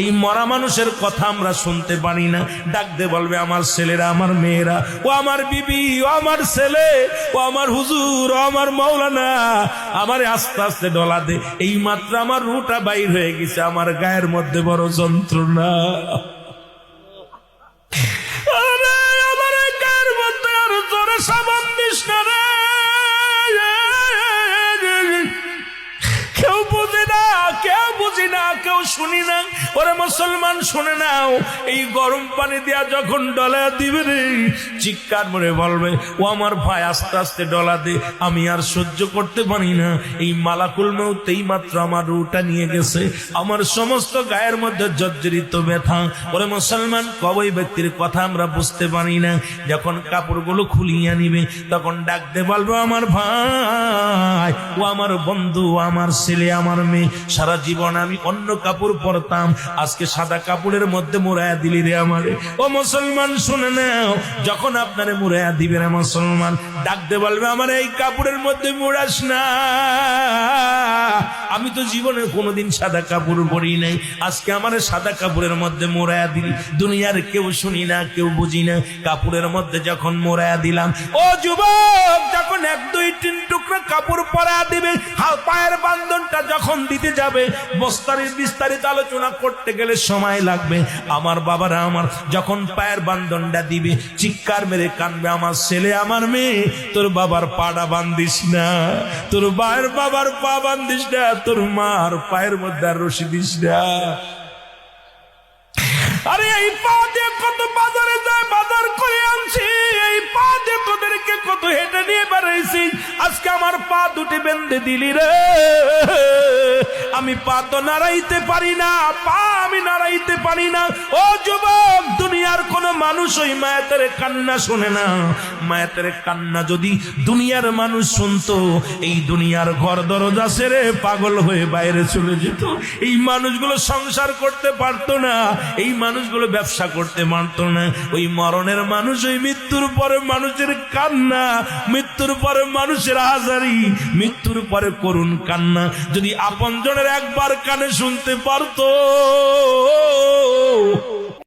এই মরা মানুষের কথা আমরা শুনতে পারি না। ডাক দে বলবে আমার ছেলেরা, আমার মেয়েরা, ও আমার বিবি, ও আমার ছেলে, ও আমার হুজুর, ও আমার মাওলানা, আমারে আস্তে আস্তে ডলা দে। এই মাত্র আমার রুটা বাইর হয়ে গেছে, আমার গায়ের মধ্যে বড় যন্ত্রণা। আরে আমার গায়ের মধ্যে আর জোরে সাবান দিস না রে। কেউ বুঝি না, কেউ বুঝি না, কেউ শুনি না। ওরে মুসলমান শুনে নাও, এই গরম পানি দিয়া যখন ডলা দিবে রে, চিৎকার করে বলবে ও আমার ভাই আস্তে আস্তে ডলা দে, আমি আর সহ্য করতে পারি না। এই মালাকুল মউত এই মাত্র আমার রুটা নিয়ে গেছে, আমার সমস্ত গায়ের মধ্যে জর্জরিত ব্যথা। ওরে মুসলমান, কবই ব্যক্তির কথা আমরা বুঝতে পারি না। যখন কাপড়গুলো খুলিয়ে নিবে তখন ডাক দে বলবো আমার ভাই, ও আমার বন্ধু, আমার ছেলে, আমার মেয়ে। সারা জীবন আমি অন্য কাপড় পরতাম, আজকে সাদা কাপড়ের মধ্যে মুড়াইয়া দিলি রে আমারে। ও মুসলমান শুনে নাও, যখন আপনারে মুড়াইয়া দিবে রে মুসলমান, ডাক দে বলবে আমার এই কাপড়ের মধ্যে মুড়াস না, আমি তো জীবনে কোনোদিন সাদা কাপড় পরি নাই, আজকে আমার সাদা কাপড়ের মধ্যে মোড়াইয়া দিলি। দুনিয়ার কেউ শুনি না, কেউ বুঝি না, কাপড়ের মধ্যে যখন মোড়াইয়া দিলাম, ও যুবক, যখন 1 2 3 টুকরা কাপড় পরাইয়া দিবে, পায়ের বান্ধনটা যখন দিতে যাবে, বিস্তারিত আলোচনা করতে গেলে সময় লাগবে। আমার বাবারা আমার যখন পায়ের বান্ধনটা দিবে, চিৎকার মেরে কানবে আমার ছেলে, আমার মেয়ে, তোর বাবার পাড়া বান্ধিস না, তোর ভাইয়ের বাবার পা বান্ধিস না, তোর মার পায়ের মধ্যে আর রশি দিস না। আরে এই পা দিয়ে কত বাজারে যায়, বাজার করে আনছি, এই পা দিয়ে তোদেরকে কত হেঁটে নিয়ে বেড়াইছি, আজকে আমার পা দুটি বেঁধে দিলি রে। আমি পা তো নাড়াইতে পারি না, পা আমি নাড়াইতে পারি না। ও যুবক, দুনিয়ার কোন মানুষ ওই মায়ের কান্না শোনে না। মায়ের কান্না যদি দুনিয়ার মানুষ শুনতো, এই দুনিয়ার ঘর দরজা ছেড়ে পাগল হয়ে বাইরে চলে যেত। এই মানুষগুলো সংসার করতে পারতো না, এই মানুষগুলো ব্যবসা করতে পারতো না। ওই মরণের মানুষ, ওই মৃত্যুর পরে মানুষের কান্না, মৃত্যুর পরে মানুষের হাজারি, মৃত্যুর পরে করুণ কান্না যদি আপনজনের একবার কানে শুনতে পারতো,